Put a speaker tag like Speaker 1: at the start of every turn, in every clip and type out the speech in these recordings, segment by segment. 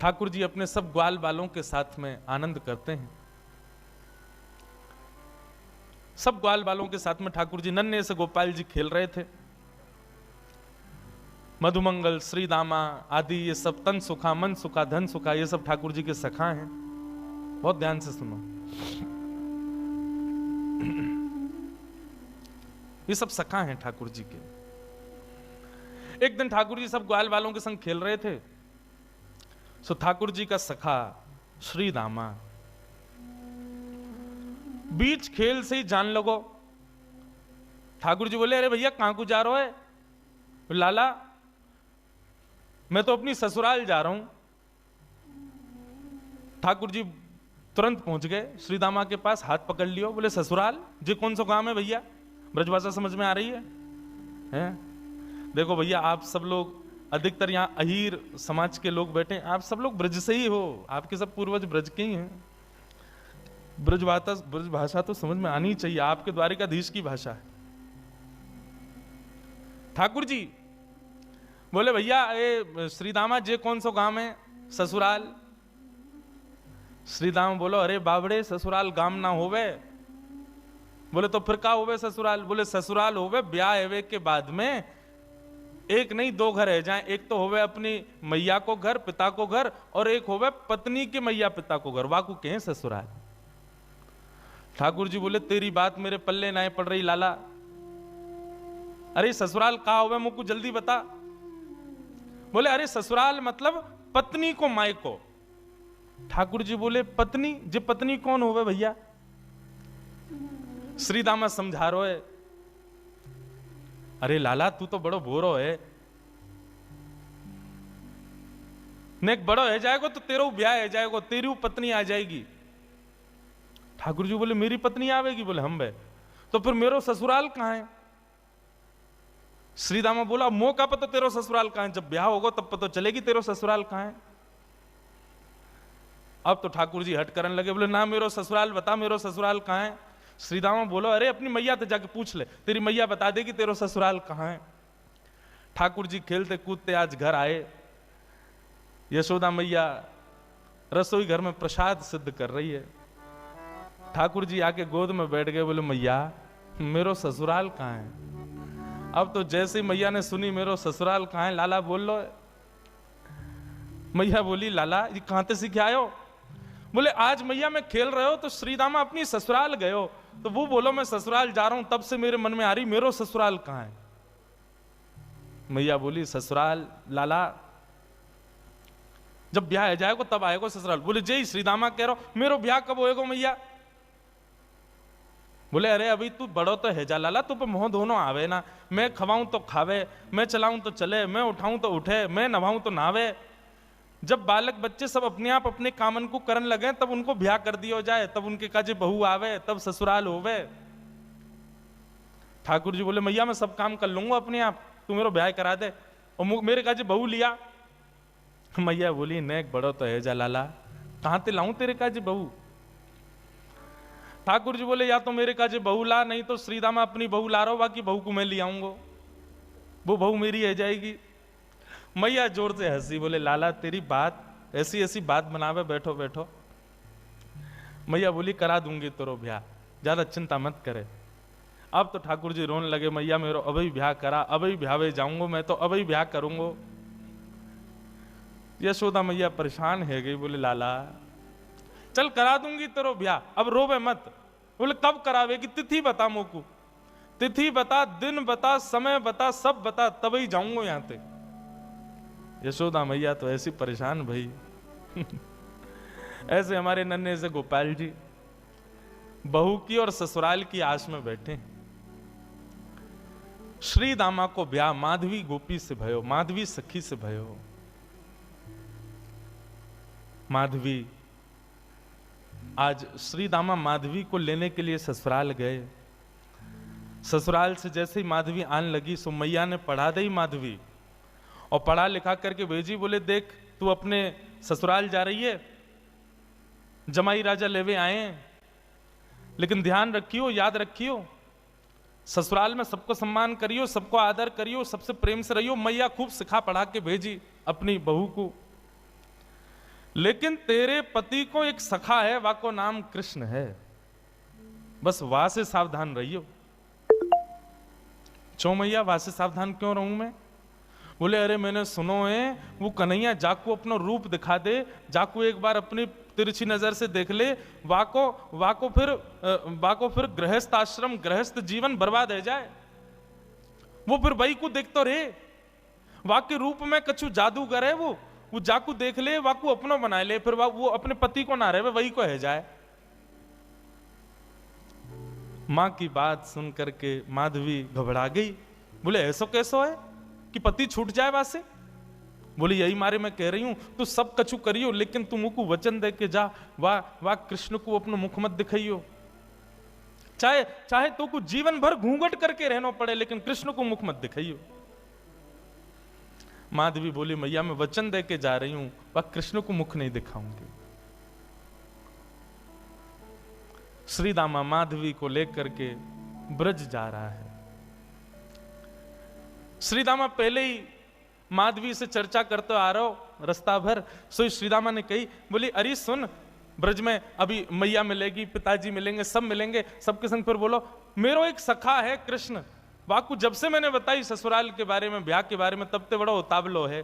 Speaker 1: ठाकुर जी अपने सब ग्वाल बालों के साथ में आनंद करते हैं। सब ग्वाल बालों के साथ में ठाकुर जी नन्हे से गोपाल जी खेल रहे थे। मधुमंगल, श्रीदामा आदि ये सब तन सुखा, मन सुखा, धन सुखा, ये सब ठाकुर जी के सखा हैं। बहुत ध्यान से सुनो, ये सब सखा हैं ठाकुर जी के। एक दिन ठाकुर जी सब ग्वाल वालों के संग खेल रहे थे। सो ठाकुर जी का सखा श्रीदामा बीच खेल से ही जान लगो। ठाकुर जी बोले, अरे भैया कहां को जा रहे हो? लाला मैं तो अपनी ससुराल जा रहा हूं। ठाकुर जी तुरंत पहुंच गए श्रीदामा के पास, हाथ पकड़ लियो। बोले, ससुराल जी कौन सा काम है भैया? ब्रजभाषा समझ में आ रही है? देखो भैया, आप सब लोग अधिकतर यहां अहीर समाज के लोग बैठे हैं, आप सब लोग ब्रज से ही हो, आपके सब पूर्वज ब्रज के ही हैं। ब्रज भाषा तो समझ में आनी चाहिए, आपके द्वारिकाधीश की भाषा है। ठाकुर जी बोले, भैया ये श्रीदामा जे कौन सा गांव है? ससुराल। श्रीदामा बोलो, अरे बाबड़े ससुराल गांव ना होवे। बोले, तो फिर का होवे ससुराल? बोले, ससुराल होवे ब्याह एवे के बाद में एक नहीं दो घर रह जाए। एक तो होवे अपनी मैया को घर, पिता को घर, और एक होवे पत्नी के मैया पिता को घर, वाकू कहें ससुराल। ठाकुर जी बोले, तेरी बात मेरे पल्ले ना पड़ रही लाला। अरे ससुराल कहा होवे मुझको जल्दी बता। बोले, अरे ससुराल मतलब पत्नी को माई को। ठाकुर जी बोले, पत्नी जी पत्नी कौन होवे भैया? श्रीदामा समझा रो है, अरे लाला तू तो बड़ो भोरो है, नेक बड़ो है जाएगो तो तेरो ब्याह है जाएगो, तेरी पत्नी आ जाएगी। ठाकुर जी बोले, मेरी पत्नी आवेगी? बोले, हम बे तो फिर मेरो ससुराल कहां है? श्रीदामा बोला, मो का पता तेरो ससुराल कहां है? जब ब्याह होगा तब पता चलेगी तेरो ससुराल कहां है। अब तो ठाकुर जी हट करने लगे, बोले, ना मेरो ससुराल बता, मेरो ससुराल कहां है? श्रीदामा बोलो, अरे अपनी मैया तो जाके पूछ ले, तेरी मैया बता देगी तेरो ससुराल कहां है। ठाकुर जी खेलते कूदते आज घर आए। यशोदा मैया रसोई घर में प्रसाद सिद्ध कर रही है। ठाकुर जी आके गोद में बैठ गए, बोले, मैया मेरो ससुराल कहां है? अब तो जैसे ही मैया ने सुनी मेरो ससुराल कहां है, लाला बोल लो। मैया बोली, लाला ये कहां से सीखे आयो? बोले, आज मैया मैं खेल रहे हो तो श्रीदामा अपनी ससुराल गए हो, तो वो बोलो मैं ससुराल जा रहा हूं, तब से मेरे मन में आ रही मेरो ससुराल कहां है। मैया बोली, ससुराल लाला जब ब्याह है जाएगा तब आएगा ससुराल। बोले, जय श्रीदामा कह रहा हो, मेरो ब्याह कब होएगा मैया? बोले, अरे अभी तू बड़ो तो है जा लाला, तू पे मोह दोनों आवे ना, मैं खवाऊं तो खावे, मैं चलाऊं तो चले, मैं उठाऊं तो उठे, मैं नभाऊं तो नावे। जब बालक बच्चे सब अपने आप अपने कामन को करने लगे तब उनको ब्याह कर दिया जाए, तब उनके काजे बहू आवे, तब ससुराल होवे। ठाकुर जी बोले, मैया मैं सब काम कर लूंगा अपने आप, तू मेरा ब्याह करा दे, और मेरे काजे बहू लिया। मैया बोली, नेक बड़ो तो है जा लाला, कहां ते लाऊं तेरे काजे बहू? ठाकुर जी बोले, या तो मेरे काजे बहू ला, नहीं तो श्रीदामा अपनी बहू ला रहा हो, बाकी बहू को मैं ले आऊंगा, वो बहू मेरी है जाएगी। मैया जोर से हंसी, बोले, लाला तेरी बात ऐसी ऐसी बात बनावे, बैठो बैठो। मैया बोली, करा दूंगी तेरो ब्याह, ज्यादा चिंता मत करे। अब तो ठाकुर जी रोने लगे, मैया मेरो अभी ब्याह करा, अभी ब्याह जाऊंगा, मैं तो अभी ब्याह करूंगा। यशोदा मैया परेशान है गई, बोले, लाला चल करा दूंगी तेरो ब्याह, अब रोवे मत। बोले, कब करावेगी? तिथि बता मोकू, तिथि बता, दिन बता, समय बता, सब बता, तभी जाऊंगा यहां तक। यशोदा मैया तो ऐसी परेशान भाई। ऐसे हमारे नन्हे से गोपाल जी बहू की और ससुराल की आस में बैठे। श्रीदामा को ब्याह माधवी गोपी से भयो, माधवी सखी से भयो। माधवी आज श्रीदामा माधवी को लेने के लिए ससुराल गए। ससुराल से जैसे ही माधवी आने लगी सो मैया ने पढ़ा दी माधवी, और पढ़ा लिखा करके भेजी। बोले, देख तू अपने ससुराल जा रही है, जमाई राजा लेवे आए, लेकिन ध्यान रखियो, याद रखियो, ससुराल में सबको सम्मान करियो, सबको आदर करियो, सबसे प्रेम से रहियो। मैया खूब सिखा पढ़ा के भेजी अपनी बहू को। लेकिन तेरे पति को एक सखा है, वाको नाम कृष्ण है, बस वहां से सावधान रहियो। चो मैया वहां से सावधान क्यों रहूं मैं? बोले अरे मैंने सुनो है वो कन्हैया जाको अपना रूप दिखा दे, जाको एक बार अपनी तिरछी नजर से देख ले, वाको फिर गृहस्थ आश्रम गृहस्थ जीवन बर्बाद हो जाए। वो फिर वही को देखते रहे, वाके रूप में कछु जादूगर है, वो जाकू देख ले, वाकू अपनो बना ले, फिर वो अपने पति को ना रहे वही को है जाए। मां की बात सुन करके माधवी घबरा गई। बोले ऐसा कैसो है कि पति छूट जाए वासे? बोली यही मारे मैं कह रही हूं, तू सब कछु करियो लेकिन तुम को वचन दे के जा, वाह कृष्ण को अपना मुख मत दिखाइयो। चाहे तो को जीवन भर घूंघट करके रहना पड़े लेकिन कृष्ण को मुख मत दिखाइयो। माधवी बोली मैया मैं वचन दे के जा रही हूं, वह कृष्ण को मुख नहीं दिखाऊंगी। श्री दामा माधवी को लेकर के ब्रज जा रहा है। श्री दामा पहले ही माधवी से चर्चा करते आ रहा हो रास्ता भर, सो श्री दामा ने कही, बोली अरे सुन, ब्रज में अभी मैया मिलेगी, पिताजी मिलेंगे, सब मिलेंगे, सबके संग फिर बोलो मेरो एक सखा है कृष्ण, वाकू जब से मैंने बताई ससुराल के बारे में, ब्याह के बारे में, तब ते बड़ा उतावलो है,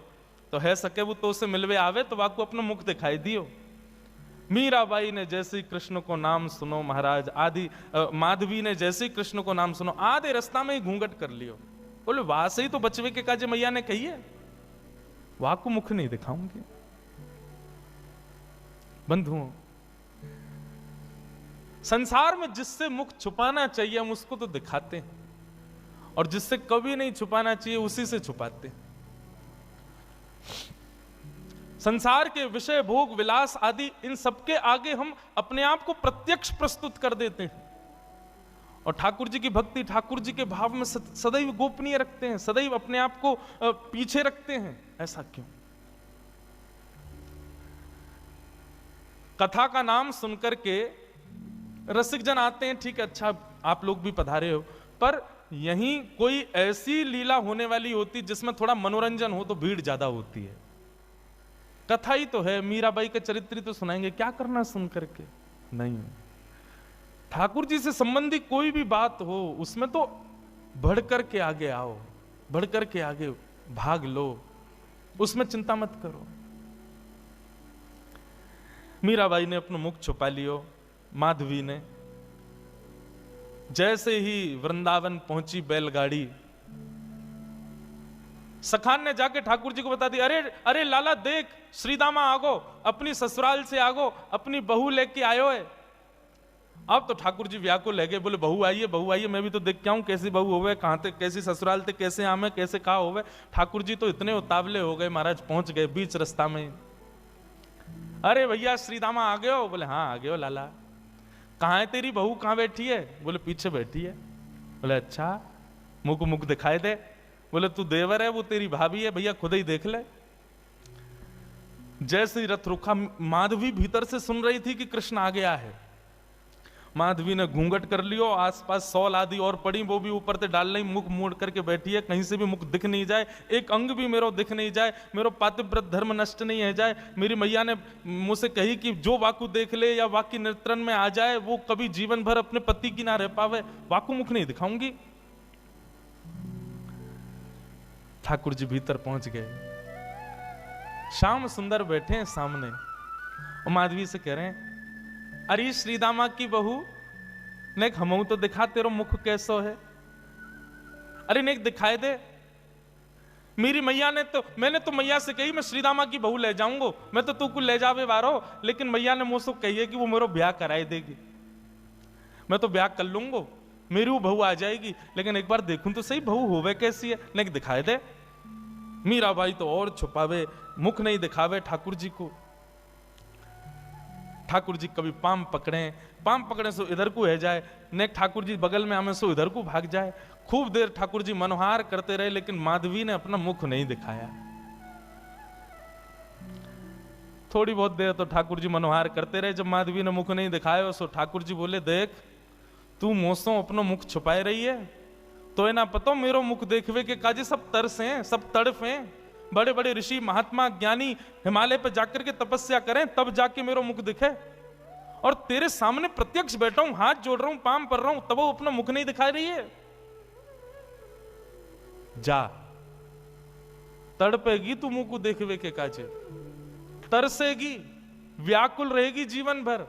Speaker 1: तो है सके वो तो उसे मिलवे आवे तो वाकू अपना मुख दिखाई दियो। मीराबाई ने जैसे ही कृष्ण को नाम सुनो महाराज, आदि माधवी ने जैसे ही कृष्ण को नाम सुनो, आधे रास्ता में ही घूंघट कर लियो। बोले वहां से ही तो बचवे के काजे मैया ने कही है, वाकू मुख नहीं दिखाऊंगी। बंधुओं, संसार में जिससे मुख छुपाना चाहिए हम उसको तो दिखाते हैं, और जिससे कभी नहीं छुपाना चाहिए उसी से छुपाते हैं। संसार के विषय भोग विलास आदि इन सबके आगे हम अपने आप को प्रत्यक्ष प्रस्तुत कर देते हैं, और ठाकुर जी की भक्ति, ठाकुर जी के भाव में सदैव गोपनीय रखते हैं, सदैव अपने आप को पीछे रखते हैं। ऐसा क्यों? कथा का नाम सुनकर के रसिक जन आते हैं, ठीक है, अच्छा आप लोग भी पधारे हो, पर यहीं कोई ऐसी लीला होने वाली होती जिसमें थोड़ा मनोरंजन हो तो भीड़ ज्यादा होती है। कथा ही तो है, मीराबाई का चरित्र तो सुनाएंगे, क्या करना सुन करके? नहीं, ठाकुर जी से संबंधी कोई भी बात हो उसमें तो बढ़ करके आगे आओ, बढ़ करके आगे भाग लो, उसमें चिंता मत करो। मीराबाई ने अपना मुख छुपा लियो। माधवी ने जैसे ही वृंदावन पहुंची बैलगाड़ी, सखान ने जाके ठाकुर जी को बता दी, अरे अरे लाला देख, श्रीदामा आगो, अपनी ससुराल से आगो, अपनी बहू लेके आयो है। अब तो ठाकुर जी व्याकुल लगे, बोले बहू आइए, मैं भी तो देख के आऊं कैसी बहू होवे, कहां थे, कैसी ससुराल थे, कैसे आमे, कैसे कहा होवे। ठाकुर जी तो इतने उतावले हो गए महाराज, पहुंच गए बीच रास्ता में। अरे भैया श्रीदामा आ गए हो? बोले हाँ आ गए हो लाला। कहाँ है तेरी बहू, कहाँ बैठी है? बोले पीछे बैठी है। बोले अच्छा, मुख मुख दिखाई दे। बोले तू देवर है, वो तेरी भाभी है, भैया खुद ही देख ले। जैसे ही रथ रुका, माधवी भीतर से सुन रही थी कि कृष्ण आ गया है। माधवी ने घूंघट कर लियो, आसपास सौल आदि और पड़ी, वो भी ऊपर से डाल रही, मुख मोड़ करके बैठी है, कहीं से भी मुख दिख नहीं जाए, एक अंग भी मेरो दिख नहीं जाए, मेरो पातिव्रत धर्म नष्ट नहीं है जाए। मेरी मैया ने मुझसे कही कि जो वाकु देख ले या वाक्य नेत्रन में आ जाए वो कभी जीवन भर अपने पति की ना रह पावे, वाकु मुख नहीं दिखाऊंगी। ठाकुर जी भीतर पहुंच गए, श्याम सुंदर बैठे हैं सामने, और माधवी से कह रहे हैं, अरे श्रीदामा की बहू नेक हमऊ तो दिखा, तेरो मुख कैसो है? अरे नेक दिखाए दे। मेरी मैया ने तो, मैंने तो मैया से कही मैं श्रीदामा की बहू ले जाऊंगा, मैं तो तू को ले जावे वारो, लेकिन मैया ने मुझसे कही है कि वो मेरा ब्याह कराए देगी। मैं तो ब्याह कर लूंगा, मेरी वो बहू आ जाएगी, लेकिन एक बार देखूं तो सही बहू होवे कैसी है, नेक दिखाए दे। मीराबाई तो और छुपावे, मुख नहीं दिखावे ठाकुर जी को। ठाकुर जी कभी पाम पकड़े सो इधर को है जाए, नेक ठाकुर जी बगल में हमें सो इधर को भाग जाए। खूब देर ठाकुर जी मनोहार करते रहे, लेकिन माधवी ने अपना मुख नहीं दिखाया। थोड़ी बहुत देर तो ठाकुर जी मनोहार करते रहे, जब माधवी ने मुख नहीं दिखाया सो ठाकुर जी बोले, देख तू मोसों अपना मुख छुपाए रही है, तो है ना पता मेरो मुख देखवे के काजे सब तरस हैं, सब तड़फ हैं। बड़े बड़े ऋषि महात्मा ज्ञानी हिमालय पर जाकर के तपस्या करें तब जाके मेरा मुख दिखे, और तेरे सामने प्रत्यक्ष बैठा हूं, हाथ जोड़ रहा हूं, पाम पर रहा हूं, तब वो अपना मुख नहीं दिखा रही है। जा तड़पेगी तू मुंह को देखवे के काजे, तरसेगी, व्याकुल रहेगी जीवन भर।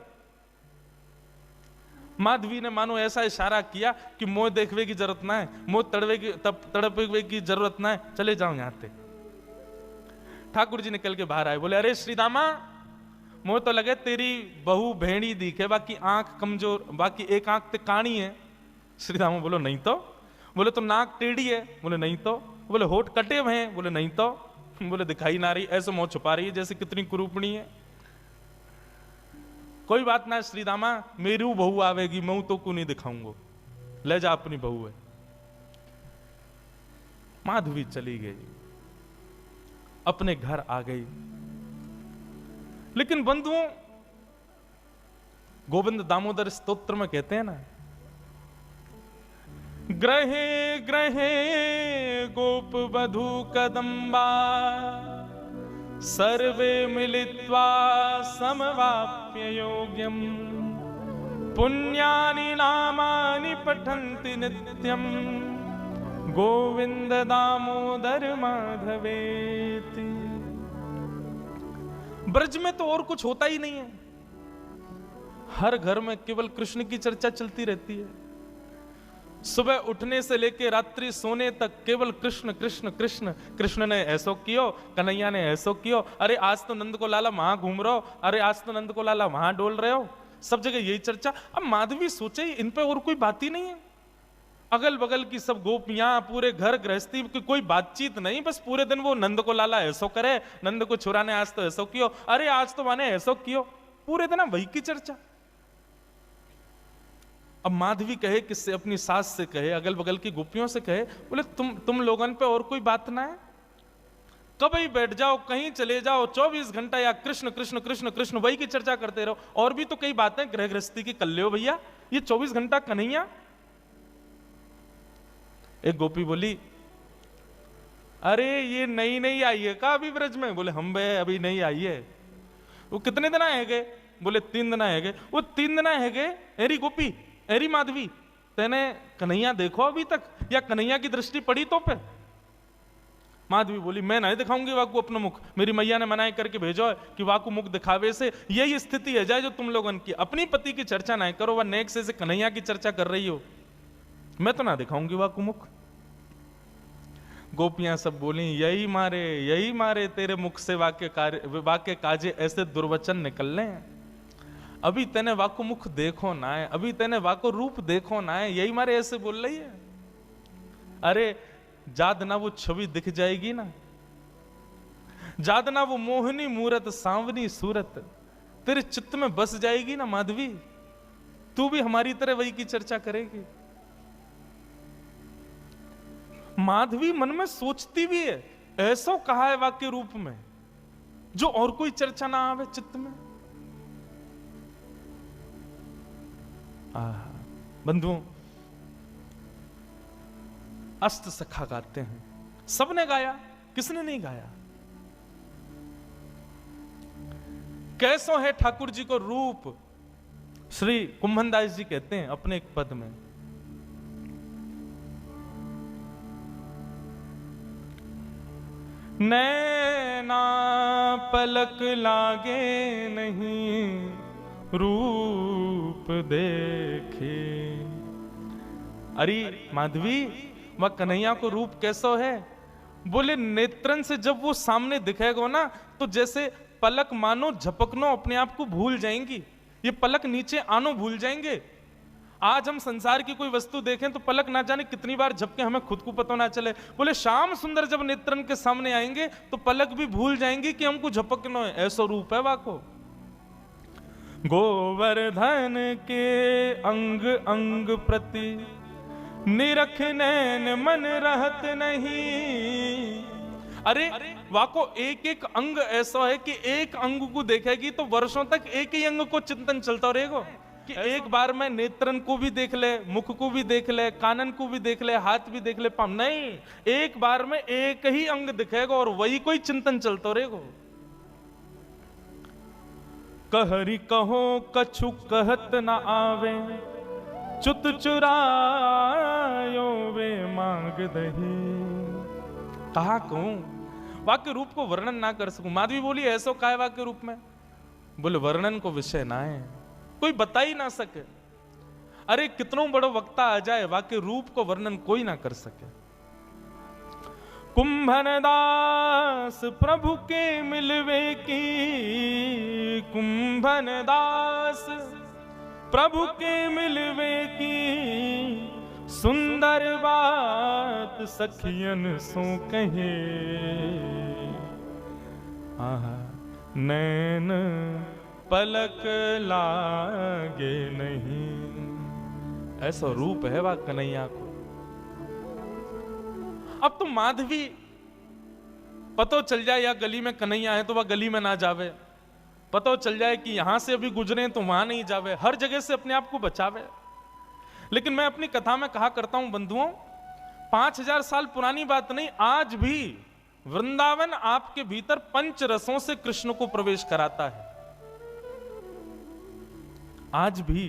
Speaker 1: माधवी ने मानो ऐसा इशारा किया कि मोह देखवे की जरूरत ना है, मोह तड़पवे की जरूरत ना है, चले जाओ यहां से। ठाकुर जी निकल के बाहर आए, बोले अरे श्रीदामा, मोह तो लगे तेरी बहू भेड़ी दिखे, बाकी आंख कमजोर, बाकी एक आंख ते काणी है। श्रीदामा बोलो नहीं तो। बोले तो नाक टेढ़ी है, बोले नहीं तो। बोले होठ कटे हुए हैं, बोले नहीं तो। बोले दिखाई ना रही, ऐसे मुंह छुपा रही है जैसे कितनी कुरूपणी है। कोई बात ना श्रीदामा, मेरी बहू आवेगी, मैं तो को नहीं दिखाऊंगा, ले जा अपनी बहू है। माधवी चली गई, अपने घर आ गई। लेकिन बंधुओं, गोविंद दामोदर स्तोत्र में कहते हैं ना, ग्रहे ग्रहे गोप वधू कदम्बा सर्वे मिलित्वा समवाप्य योग्यम पुण्यानि नामानि पठन्ति नित्यम गोविंद दामोदर माधवेति। ब्रज में तो और कुछ होता ही नहीं है, हर घर में केवल कृष्ण की चर्चा चलती रहती है। सुबह उठने से लेकर रात्रि सोने तक केवल कृष्ण कृष्ण कृष्ण। कृष्ण ने ऐसो कियो, कन्हैया ने ऐसो कियो, अरे आज तो नंद को लाला वहां घूम रहे हो, अरे आज तो नंद को लाला वहां डोल रहे हो, सब जगह यही चर्चा। अब माधवी सोचे इन पे और कोई बात ही नहीं है, अगल बगल की सब गोपियां, पूरे घर गृहस्थी की कोई बातचीत नहीं, बस पूरे दिन वो नंद को लाला ऐसो करे, नंद को छुरा ने आज तो ऐसो कियो, अरे आज तो माने ऐसो कियो, पूरे दिन वही की चर्चा। अब माधवी कहे किससे, अपनी सास से कहे, अगल बगल की गोपियों से कहे, बोले तुम लोगन पे और कोई बात ना है, कभी बैठ जाओ, कहीं चले जाओ, 24 घंटा या कृष्ण कृष्ण कृष्ण कृष्ण वही की चर्चा करते रहो, और भी तो कई बातें गृह गृहस्थी की कर लो भैया, ये 24 घंटा कन्हैया। एक गोपी बोली, अरे ये नई नई आई है का अभी ब्रज में? बोले हम बे अभी नहीं आई है। वो कितने दिन आए गए? बोले 3 दिन आए गए। वो 3 दिन आए गए, एरी गोपी, एरी माधवी, तेने कन्हैया देखो अभी तक, या कन्हैया की दृष्टि पड़ी तो पे? माधवी बोली, मैं नहीं दिखाऊंगी वाकू अपना मुख, मेरी मैया ने मनाई करके भेजो है कि वाकू मुख दिखावे से यही स्थिति है जाए जो तुम लोगों की, अपनी पति की चर्चा नहीं करो, वह नेक से कन्हैया की चर्चा कर रही हो, मैं तो ना दिखाऊंगी वाकू मुख। गोपियां सब बोली, यही मारे तेरे मुख से वाक्य काजे ऐसे दुर्वचन निकलने हैं, अभी तेने वाको मुख देखो ना है, अभी तेने वाको रूप देखो ना है, यही मारे ऐसे बोल रही है। अरे जाद ना वो छवि दिख जाएगी ना, जाद ना वो मोहनी मूरत सांवनी सूरत तेरे चित्त में बस जाएगी ना माधवी, तू भी हमारी तरह वही की चर्चा करेगी। माधवी मन में सोचती भी है, ऐसा कहा है वाक्य रूप में जो और कोई चर्चा ना आवे चित्त में। बंधुओं, अष्ट सखा गाते हैं, सबने गाया, किसने नहीं गाया? कैसो है ठाकुर जी को रूप? श्री कुंभनदास जी कहते हैं अपने एक पद में, नैना पलक लागे नहीं रूप देखे। अरे माधवी, वह कन्हैया को रूप कैसो है? बोले नेत्रन से जब वो सामने दिखेगा ना, तो जैसे पलक मानो झपकनो अपने आप को भूल जाएंगी, ये पलक नीचे आनो भूल जाएंगे। आज हम संसार की कोई वस्तु देखें तो पलक ना जाने कितनी बार झपके, हमें खुद को पता ना चले। बोले श्याम सुंदर जब नेत्रन के सामने आएंगे तो पलक भी भूल जाएंगी कि हमको झपकना है, ऐसा रूप है वाको। गोवर्धन के अंग अंग प्रति निरख नैन मन रहत नहीं। अरे वाको एक एक अंग ऐसा है कि एक अंग को देखेगी तो वर्षों तक एक ही अंग को चिंतन चलता रहेगा कि एक बार में नेत्रन को भी देख ले, मुख को भी देख ले, कानन को भी देख ले, हाथ भी देख ले, पाँव नहीं, एक बार में एक ही अंग दिखेगा और वही कोई चिंतन चलता रहेगा। कहरी कहो कछु कहत न आवे, चुत चुरायो वे मांग दही। कहा कहूं, वाक्य रूप को वर्णन ना कर सकूं। माधवी बोली ऐसो काय वाक्य रूप में? बोले वर्णन को विषय ना है, कोई बता ही ना सके। अरे कितनों बड़ो वक्ता आ जाए, वाक्य रूप को वर्णन कोई ना कर सके। कुंभन दास प्रभु के मिलवे की, कुंभन दास प्रभु के मिलवे की, सुंदर बात सखियन सो कहे। आहा नैन पलक लागे नहीं, ऐसा रूप है वह कन्हैया को। अब तो माधवी पतो चल जाए या गली में कन्हैया है तो वह गली में ना जावे, पतो चल जाए कि यहां से अभी गुजरे तो वहां नहीं जावे, हर जगह से अपने आप को बचावे। लेकिन मैं अपनी कथा में कहा करता हूं बंधुओं, 5000 साल पुरानी बात नहीं, आज भी वृंदावन आपके भीतर पंच रसों से कृष्ण को प्रवेश कराता है। आज भी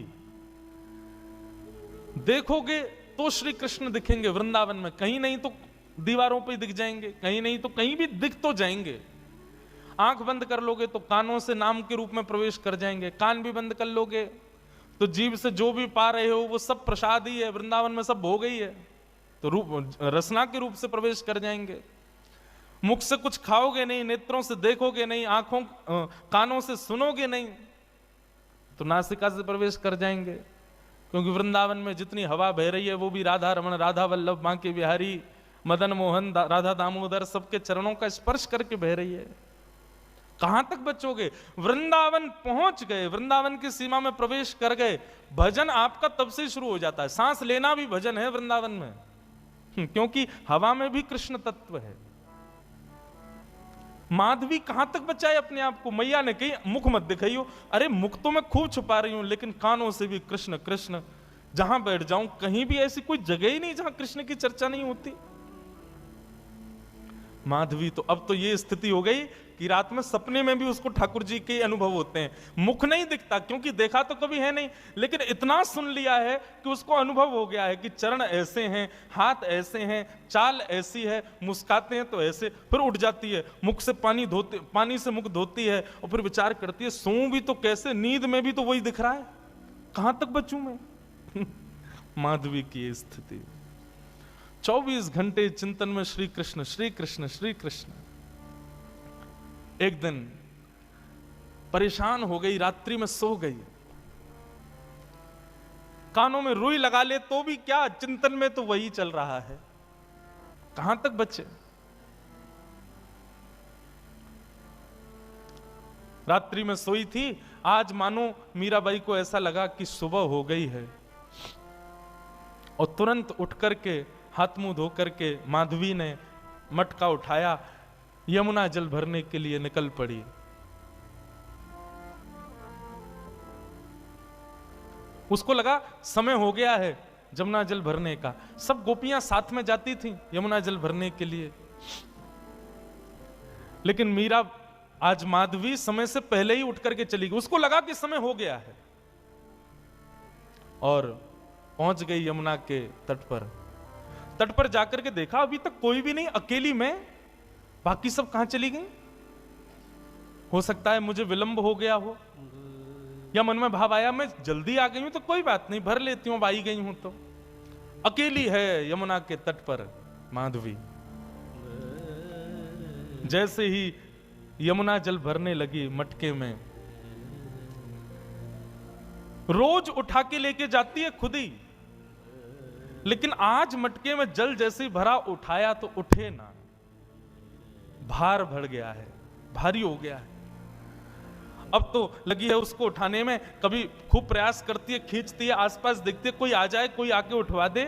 Speaker 1: देखोगे तो श्री कृष्ण दिखेंगे वृंदावन में, कहीं नहीं तो दीवारों पे दिख जाएंगे, कहीं नहीं तो कहीं भी दिख तो जाएंगे। आंख बंद कर लोगे तो कानों से नाम के रूप में प्रवेश कर जाएंगे, कान भी बंद कर लोगे तो जीभ से जो भी पा रहे हो वो सब प्रसाद ही है, वृंदावन में सब हो गई है, तो रूप रसना के रूप से प्रवेश कर जाएंगे। मुख से कुछ खाओगे नहीं, नेत्रों से देखोगे नहीं, आंखों कानों से सुनोगे नहीं, तो नासिका से प्रवेश कर जाएंगे। क्योंकि वृंदावन में जितनी हवा बह रही है वो भी राधा रमण, राधा वल्लभ, बांके बिहारी, मदन मोहन, राधा दामोदर सबके चरणों का स्पर्श करके बह रही है। कहां तक बचोगे? वृंदावन पहुंच गए, वृंदावन की सीमा में प्रवेश कर गए, भजन आपका तब से शुरू हो जाता है। सांस लेना भी भजन है वृंदावन में, क्योंकि हवा में भी कृष्ण तत्व है। माधवी कहां तक बचाए अपने आप को? मैया ने कही मुख मत दिखाइयो। अरे मुख तो मैं खूब छुपा रही हूं, लेकिन कानों से भी कृष्ण कृष्ण। जहां बैठ जाऊं कहीं भी ऐसी कोई जगह ही नहीं जहां कृष्ण की चर्चा नहीं होती। माधवी तो अब तो ये स्थिति हो गई कि रात में सपने में भी उसको ठाकुर जी के अनुभव होते हैं। मुख नहीं दिखता क्योंकि देखा तो कभी है नहीं, लेकिन इतना सुन लिया है कि उसको अनुभव हो गया है कि चरण ऐसे हैं, हाथ ऐसे हैं, चाल ऐसी है, मुस्काते हैं तो ऐसे, फिर उठ जाती है, मुख से पानी से मुख धोती है और फिर विचार करती है सोऊं भी तो कैसे, नींद में भी तो वही दिख रहा है, कहां तक बचूं मैं। माधवी की स्थिति 24 घंटे चिंतन में श्री कृष्ण श्री कृष्ण श्री कृष्ण। एक दिन परेशान हो गई, रात्रि में सो गई, कानों में रुई लगा ले तो भी क्या, चिंतन में तो वही चल रहा है, कहां तक बचे। रात्रि में सोई थी, आज मानो मीराबाई को ऐसा लगा कि सुबह हो गई है, और तुरंत उठ करके हाथ मुंह धो करके माधवी ने मटका उठाया, यमुना जल भरने के लिए निकल पड़ी। उसको लगा समय हो गया है यमुना जल भरने का। सब गोपियां साथ में जाती थीं यमुना जल भरने के लिए, लेकिन मीरा आज माधवी समय से पहले ही उठ करके चली गई। उसको लगा कि समय हो गया है और पहुंच गई यमुना के तट पर। तट पर जाकर के देखा अभी तक कोई भी नहीं, अकेली में, बाकी सब कहां चली गई। हो सकता है मुझे विलंब हो गया हो, या मन में भाव आया मैं जल्दी आ गई हूं तो कोई बात नहीं, भर लेती हूं, आई गई हूं तो। अकेली है यमुना के तट पर माधवी। जैसे ही यमुना जल भरने लगी मटके में, रोज उठा के लेके जाती है खुद ही, लेकिन आज मटके में जल जैसे ही भरा, उठाया तो उठे ना, भार बढ़ गया है, भारी हो गया है। अब तो लगी है उसको उठाने में, कभी खूब प्रयास करती है, खींचती है, आसपास देखती है कोई आ जाए, कोई आके उठवा दे।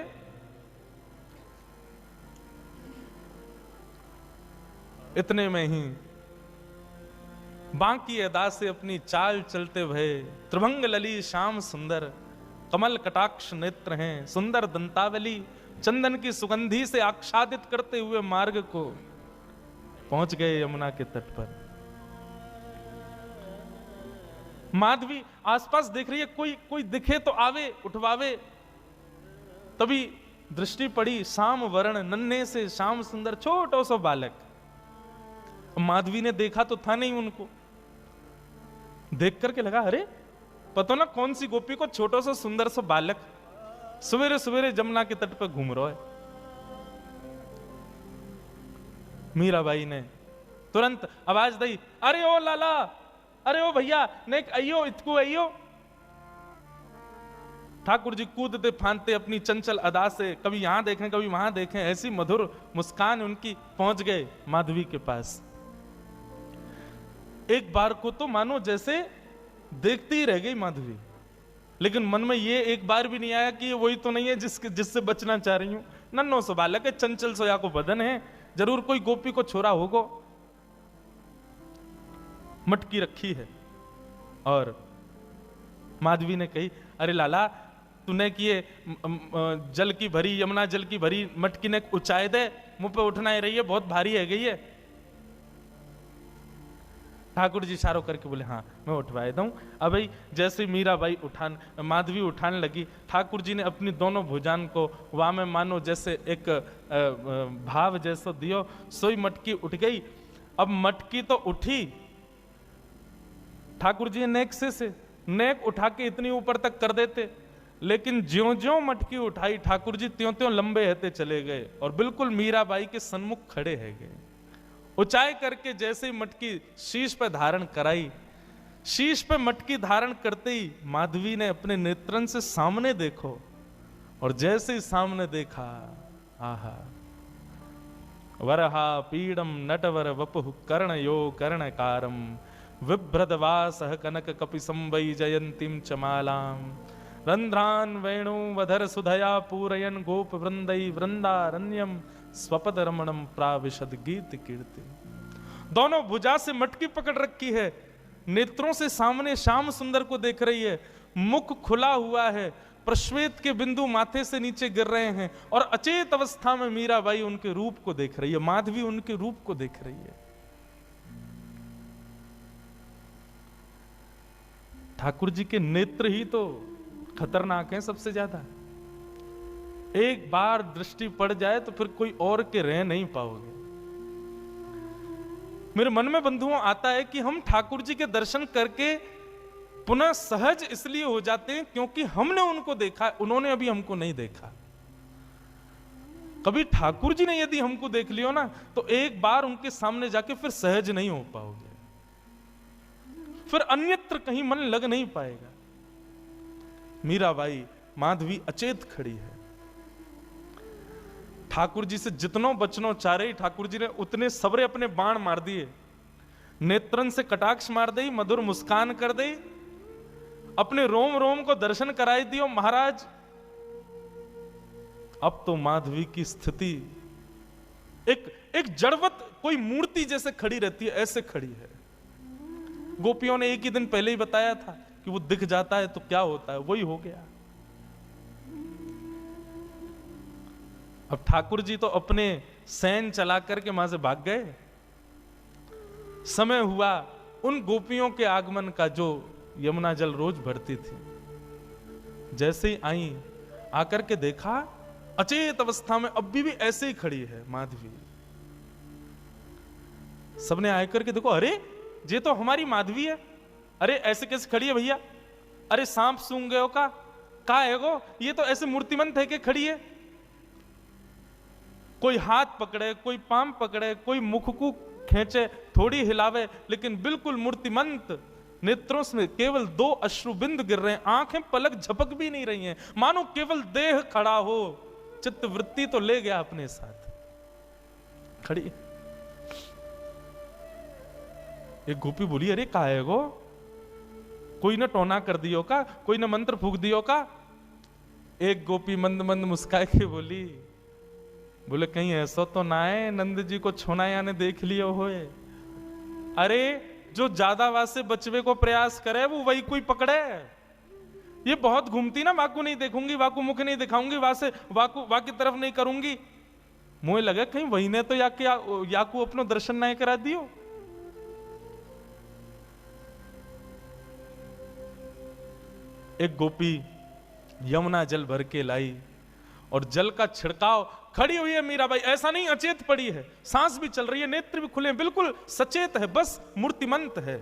Speaker 1: इतने में ही बांकी अदा से अपनी चाल चलते भय, त्रिभंग लली श्याम सुंदर, कमल कटाक्ष नेत्र हैं, सुंदर दंतावली, चंदन की सुगंधी से आच्छादित करते हुए मार्ग को पहुंच गए यमुना के तट पर। माधवी आसपास देख रही है, कोई दिखे तो आवे उठवावे। तभी दृष्टि पड़ी श्याम वर्ण, नन्हे से श्याम सुंदर छोटा सा बालक। माधवी ने देखा तो था नहीं उनको, देख करके लगा अरे पता ना कौन सी गोपी को छोटा सा सुंदर सा बालक सवेरे सवेरे जमुना के तट पर घूम रहा है। मीराबाई ने तुरंत आवाज दी, अरे ओ लाला, अरे ओ भैया, नेक अयो इतको अयो। ठाकुर जी कूदते फांदते अपनी चंचल अदा से कभी यहां देखें कभी वहां देखें, ऐसी मधुर मुस्कान उनकी, पहुंच गए माधवी के पास। एक बार को तो मानो जैसे देखती ही रह गई माधवी, लेकिन मन में ये एक बार भी नहीं आया कि ये वही तो नहीं है जिससे बचना चाह रही हूं। नन्नो सो बालक है, चंचल सोया को बदन है, जरूर कोई गोपी को छोरा होगो। मटकी रखी है और माधवी ने कही, अरे लाला तूने किए जल की भरी, यमुना जल की भरी मटकी ने उचाए दे, मुंह पे उठना ही रही है, बहुत भारी है गई है। ठाकुर जी इशारों करके बोले हाँ मैं उठवाए दूं। अब भाई जैसे मीराबाई माधवी उठाने लगी, ठाकुर जी ने अपनी दोनों भुजान को वहां में मानो जैसे एक भाव जैसा दियो, सोई मटकी उठ गई। अब मटकी तो उठी, ठाकुर जी नेक से नेक उठा के इतनी ऊपर तक कर देते, लेकिन ज्यों ज्यों मटकी उठाई ठाकुर जी त्यों त्यों लंबे रहते चले गए और बिल्कुल मीराबाई के सन्मुख खड़े है गए। ऊंचाई करके जैसे ही मटकी शीश पे धारण कराई, शीश पे मटकी धारण करते ही माधवी ने अपने नेत्रन से सामने देखो, और जैसे ही सामने देखा, आहा वरहा पीडम नटवर वपुः कर्णयो कर्णकारम, विभ्रदवासः कनक कपि संवै जयंतीम चमालाम, रंध्रान वेणु वधर सुधया पूरयन गोप वृंदै वृंदारण्यम, स्वपद रमणम प्राविशद गीत कीर्ति। दोनों भुजा से मटकी पकड़ रखी है, नेत्रों से सामने श्याम सुंदर को देख रही है, मुख खुला हुआ है, प्रश्वेत के बिंदु माथे से नीचे गिर रहे हैं, और अचेत अवस्था में मीराबाई उनके रूप को देख रही है, माधवी उनके रूप को देख रही है। ठाकुर जी के नेत्र ही तो खतरनाक हैं सबसे ज्यादा। एक बार दृष्टि पड़ जाए तो फिर कोई और के रह नहीं पाओगे। मेरे मन में बंधुओं आता है कि हम ठाकुर जी के दर्शन करके पुनः सहज इसलिए हो जाते हैं क्योंकि हमने उनको देखा, उन्होंने अभी हमको नहीं देखा। कभी ठाकुर जी ने यदि हमको देख लियो ना, तो एक बार उनके सामने जाके फिर सहज नहीं हो पाओगे, फिर अन्यत्र कहीं मन लग नहीं पाएगा। मीराबाई माधवी अचेत खड़ी है, ठाकुर जी से जितनों बचनों चाह रही, ठाकुर जी ने उतने सबरे अपने बाण मार दिए, नेत्रन से कटाक्ष मार दी, मधुर मुस्कान कर दी, अपने रोम रोम को दर्शन कराई दियो। महाराज अब तो माधवी की स्थिति एक जड़वत कोई मूर्ति जैसे खड़ी रहती है, ऐसे खड़ी है। गोपियों ने एक ही दिन पहले ही बताया था कि वो दिख जाता है तो क्या होता है, वही हो गया। अब ठाकुर जी तो अपने सैन चला करके वहां से भाग गए। समय हुआ उन गोपियों के आगमन का जो यमुना जल रोज भरती थी। जैसे ही आई, आकर के देखा अचेत अवस्था में अब भी ऐसे ही खड़ी है माधवी। सबने आकर के देखो, अरे ये तो हमारी माधवी है, अरे ऐसे कैसे खड़ी है भैया, अरे सांप सूंघ गए हो का है गो, ये तो ऐसे मूर्तिमंत है कि खड़ी है। कोई हाथ पकड़े, कोई पाम पकड़े, कोई मुख को खींचे, थोड़ी हिलावे, लेकिन बिल्कुल मूर्तिमंत। नेत्रों से केवल 2 अश्रुबिंद गिर रहे हैं, आंखें पलक झपक भी नहीं रही हैं, मानो केवल देह खड़ा हो। चित्त वृत्ति तो ले गया अपने साथ, खड़ी। एक गोपी बोली, अरे का है गो, कोई ने टोना कर दियो का, कोई ने मंत्र फूक दियो का। एक गोपी मंद मंद मुस्काए के बोली, बोले कहीं ऐसा तो ना है नंद जी को छोनाया ने देख लियो होए। अरे जो ज्यादा वासे बचवे को प्रयास करे वो वही कोई पकड़े। ये बहुत घूमती ना, वाकू नहीं देखूंगी, वाकू मुख नहीं दिखाऊंगी, वासे वा की तरफ नहीं करूंगी, मुझे लगे कहीं वही ने तो याकू अपनो दर्शन नहीं करा दियो। एक गोपी यमुना जल भर के लाई और जल का छिड़काव, खड़ी हुई है मीराबाई, ऐसा नहीं अचेत पड़ी है, सांस भी चल रही है, नेत्र भी खुले, बिल्कुल सचेत है, बस मूर्तिमंत है।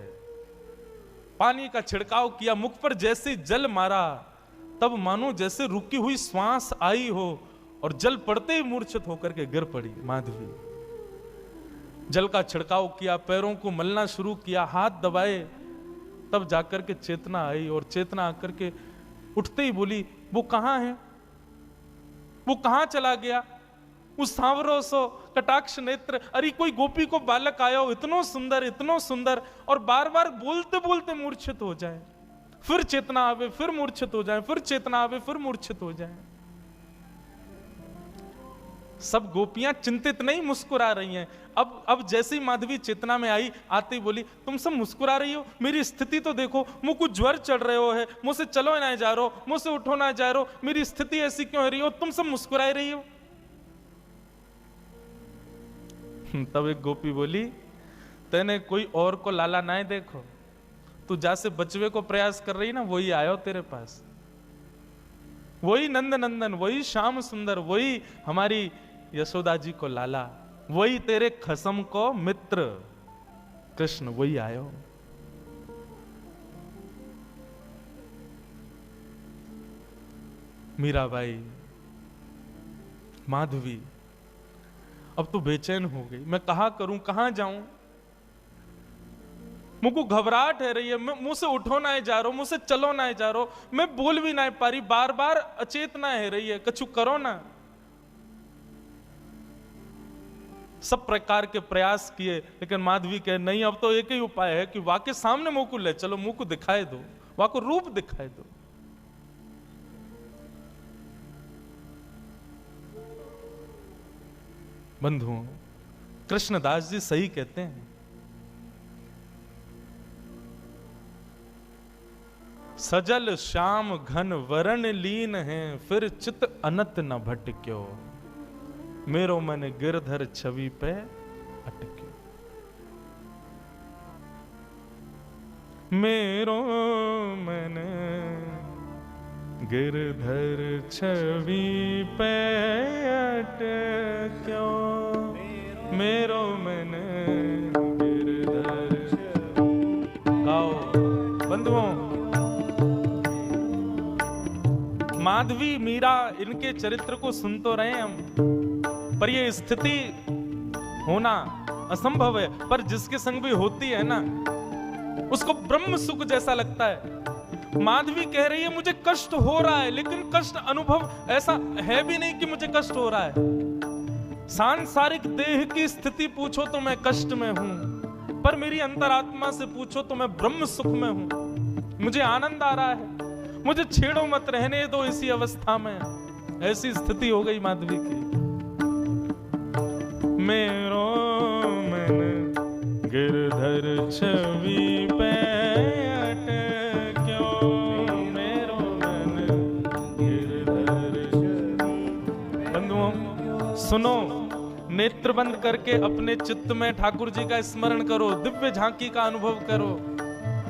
Speaker 1: पानी का छिड़काव किया, मुख पर जैसे जल मारा, तब मानो जैसे रुकी हुई श्वास आई हो और जल पड़ते ही मूर्छित होकर के गिर पड़ी माधवी। जल का छिड़काव किया, पैरों को मलना शुरू किया, हाथ दबाए, तब जाकर के चेतना आई और चेतना आकर के उठते ही बोली, वो कहां है, वो कहां चला गया, उस सांवरो सो कटाक्ष नेत्र, अरे कोई गोपी को बालक आया हो इतनो सुंदर, और बार बार बोलते बोलते मूर्छित हो जाए, फिर चेतना आवे फिर मूर्छित हो जाए, फिर चेतना आवे फिर मूर्छित हो जाए। सब गोपियां चिंतित नहीं मुस्कुरा रही हैं। अब जैसे ही माधवी चेतना में आई, आते ही बोली, तुम सब मुस्कुरा रही हो, मेरी स्थिति तो देखो, मुझ को ज्वर चढ़ रहे हो है, मुझसे चलो ना जा रहे हो, मुझसे उठो ना जा रहे हो, मेरी स्थिति ऐसी क्यों हो रही हो, तुम सब मुस्कुरा रही हो। तब एक गोपी बोली, तेने कोई और को लाला ना देखो, तू जैसे बचवे को प्रयास कर रही ना, वही आयो तेरे पास, वही नंद नंदन, वही श्याम सुंदर, वही हमारी यशोदा जी को लाला, वही तेरे खसम को मित्र कृष्ण, वही आयो। मीराबाई, माधवी अब तो बेचैन हो गई, मैं कहां करूं, कहां जाऊं, मुझको घबराहट है रही है, मुंह से उठो ना जा रहा, मुंह से चलो ना जा रहा, मैं बोल भी ना पा रही, बार बार अचेतना है रही है, कछु करो ना। सब प्रकार के प्रयास किए, लेकिन माधवी कहे नहीं, अब तो एक ही उपाय है कि वाके सामने मुंह को ले चलो, मुंह को दिखाए दो, वाको रूप दिखाए दो। बंधुओं, कृष्णदास जी सही कहते हैं, सजल श्याम घन वरण लीन है, फिर चित अनत न भटक्यो, मेरो मन गिरधर छवि पे अटक्यो। मेरो मन गिरधर छवि पे अटक्यो, मेरो मन गिरधर। गाओ बंधुओं, माधवी मीरा इनके चरित्र को सुन तो रहे हम, पर ये स्थिति होना असंभव है, पर जिसके संग भी होती है ना, उसको ब्रह्म सुख जैसा लगता है। माधवी कह रही है मुझे कष्ट हो रहा है, लेकिन कष्ट अनुभव ऐसा है भी नहीं कि मुझे कष्ट हो रहा है। सांसारिक देह की स्थिति पूछो तो मैं कष्ट में हूं, पर मेरी अंतरात्मा से पूछो तो मैं ब्रह्म सुख में हूं, मुझे आनंद आ रहा है, मुझे छेड़ो मत, रहने दो इसी अवस्था में। ऐसी स्थिति हो गई माधवी की। मेरो मन गिरधर छवि पे अटक्यो, मेरो मन गिरधर। बंधुओं सुनो, नेत्र बंद करके अपने चित्त में ठाकुर जी का स्मरण करो, दिव्य झांकी का अनुभव करो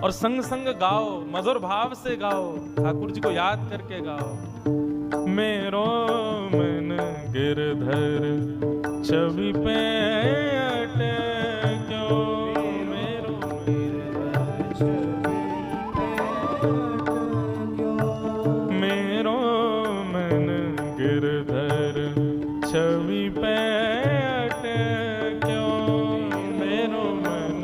Speaker 1: और संग संग गाओ, मधुर भाव से गाओ, ठाकुर जी को याद करके गाओ। मेरो मन गिरधर छवि पे अटक्यो, मेरो गिरधर छवि पे अटक्यो, मेरो मन गिरधर छवि पे अटक्यो, मेरो मन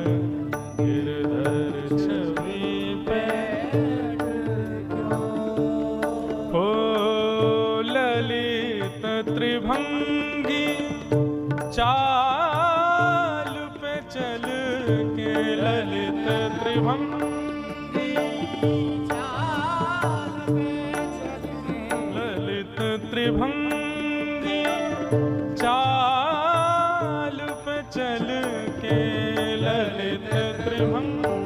Speaker 1: गिरधर छवि पे अटक्यो। हो ललित त्रिभंगी चाल पे चल के, ललित त्रिभंगी चाल पे चल के, ललित त्रिभंगी चाल पे चल के, ललित त्रिभंगी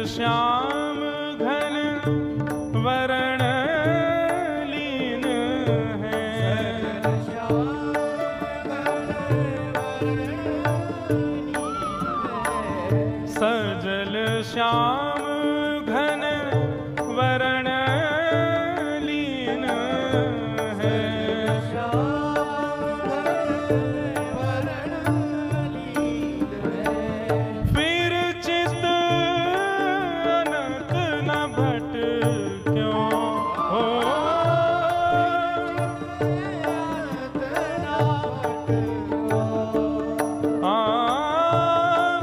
Speaker 1: श्याम घन वरण लीन है। सजल श्याम घन वरण लीन है। फिर चित अनंत न भट क्यों हो।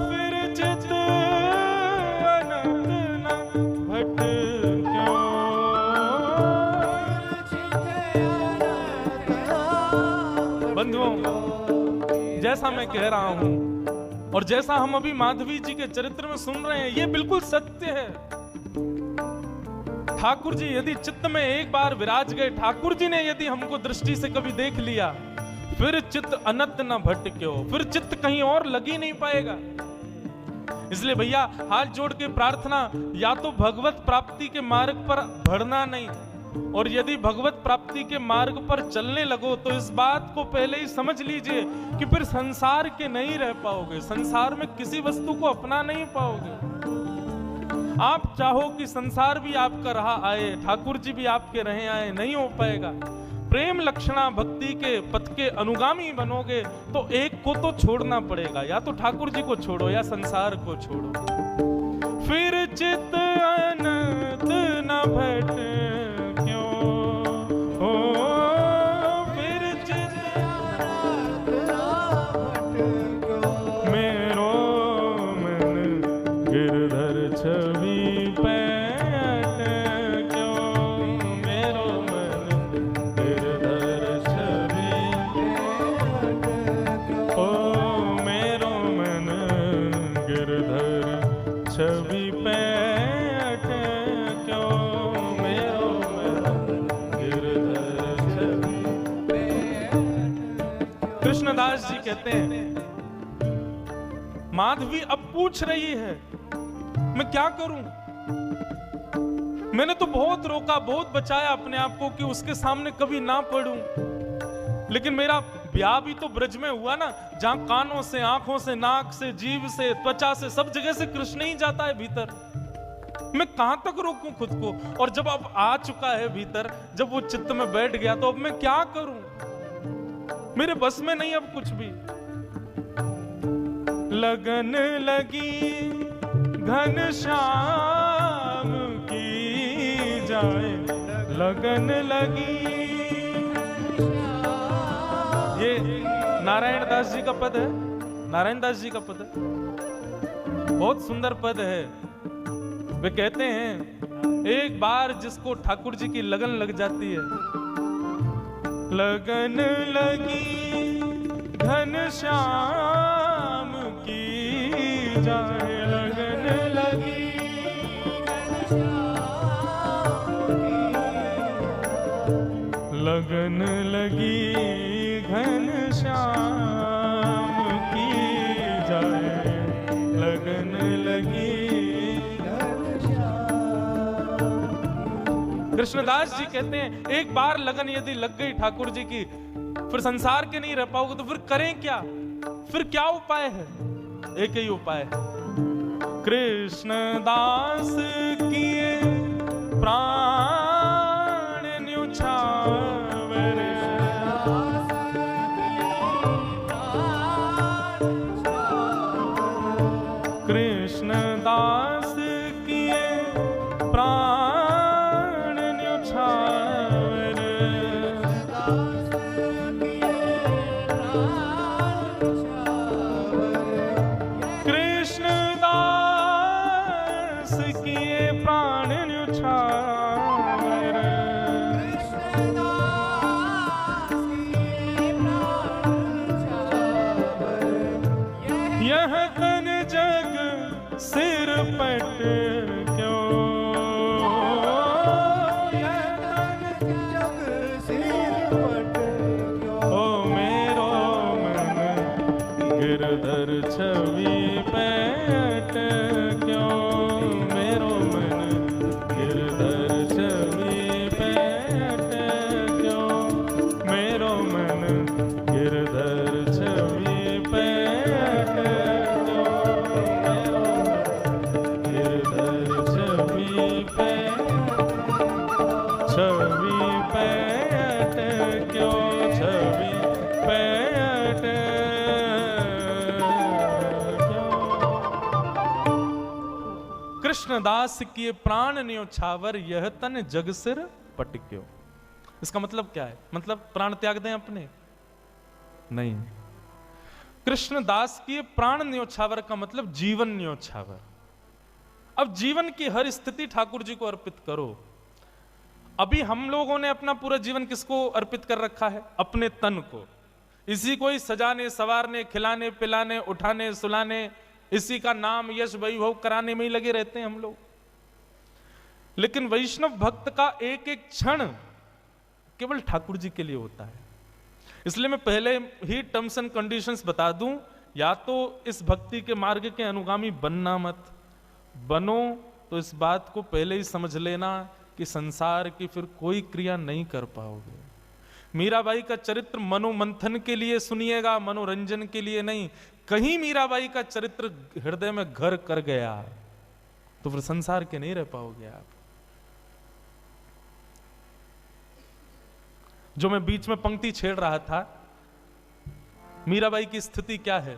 Speaker 1: फिर चित अनंत न भट क्यों। बंधुओं, जैसा मैं कह रहा हूं और जैसा हम अभी माधवी जी के चरित्र में सुन रहे हैं, ये बिल्कुल सत्य है। ठाकुर जी यदि चित्त में एक बार विराज गए, ठाकुर जी ने यदि हमको दृष्टि से कभी देख लिया, फिर चित्त अनंत न भटक्यो, फिर चित्त कहीं और लगी नहीं पाएगा। इसलिए भैया हाथ जोड़ के प्रार्थना, या तो भगवत प्राप्ति के मार्ग पर बढ़ना नहीं, और यदि भगवत प्राप्ति के मार्ग पर चलने लगो तो इस बात को पहले ही समझ लीजिए कि फिर संसार के नहीं रह पाओगे, संसार में किसी वस्तु को अपना नहीं पाओगे। आप चाहो कि संसार भी आपका रहा आए, ठाकुर जी भी आपके रहे आए, नहीं हो पाएगा। प्रेम लक्षणा भक्ति के पथ के अनुगामी बनोगे तो एक को तो छोड़ना पड़ेगा, या तो ठाकुर जी को छोड़ो या संसार को छोड़ो। फिर चित्त अनंत न भट क्यों हो। फिर चित्त मेरो मन गिरधर छवि पैठ क्यों। मेरो मन गिरधर छवि, ओ मेरो मन गिरधर छवि पैठ क्यों। मेरो मन गिरधर छवि। कृष्णदास जी कहते हैं, माधवी अब पूछ रही है मैं क्या करूं। मैंने तो बहुत रोका, बहुत बचाया अपने आप को कि उसके सामने कभी ना पड़ूं, लेकिन मेरा ब्याह भी तो ब्रज में हुआ ना, जहां कानों से, आंखों से, नाक से, जीभ से, त्वचा से, सब जगह से कृष्ण ही जाता है भीतर। मैं कहां तक रोकूं खुद को। और जब अब आ चुका है भीतर, जब वो चित्त में बैठ गया, तो अब मैं क्या करूं। मेरे बस में नहीं अब कुछ भी। लगन लगी घनश्याम की जाए, लगन लगी। ये नारायण दास जी का पद है, नारायण दास जी का पद है, बहुत सुंदर पद है। वे कहते हैं, एक बार जिसको ठाकुर जी की लगन लग जाती है, लगन लगी घनश्याम की जाए, लगन लगी लगन लगी घनश्याम की जाए, लगन लगी। कृष्णदास जी कहते हैं, एक बार लगन यदि लग गई ठाकुर जी की, फिर संसार के नहीं रह पाओगे, तो फिर करें क्या। फिर क्या उपाय है। एक ही उपाय है, कृष्णदास किए प्राण न्योछावर। कृष्णदास किए प्राण न्योछावर। कृष्णदास किए प्राण न्योछावर। यह तन जग सिर पट क्यों। यह तन जग सिर पट क्यों। ओ मेरो मन गिरधर छवि पैठ क्यों। कृष्णदास किए प्राण न्योछावर, यह तन जग सिर पटक्यो। इसका मतलब क्या है? मतलब प्राण त्याग दें अपने? नहीं। कृष्णदास किए प्राण न्योछावर का मतलब जीवन न्योछावर। अब जीवन की हर स्थिति ठाकुर जी को अर्पित करो। अभी हम लोगों ने अपना पूरा जीवन किसको अर्पित कर रखा है? अपने तन को। इसी को ही सजाने संवारने, खिलाने पिलाने, उठाने सुलाने, इसी का नाम यश वैभव कराने में ही लगे रहते हैं हम लोग। लेकिन वैष्णव भक्त का एक एक क्षण केवल ठाकुर जी के लिए होता है। इसलिए मैं पहले ही टर्म्स एंड कंडीशंस बता दूं, या तो इस भक्ति के मार्ग के अनुगामी बनना मत, बनो तो इस बात को पहले ही समझ लेना कि संसार की फिर कोई क्रिया नहीं कर पाओगे। मीराबाई का चरित्र मनोमंथन के लिए सुनिएगा, मनोरंजन के लिए नहीं। कहीं मीराबाई का चरित्र हृदय में घर कर गया तो फिर संसार के नहीं रह पाओगे आप। जो मैं बीच में पंक्ति छेड़ रहा था, मीराबाई की स्थिति क्या है?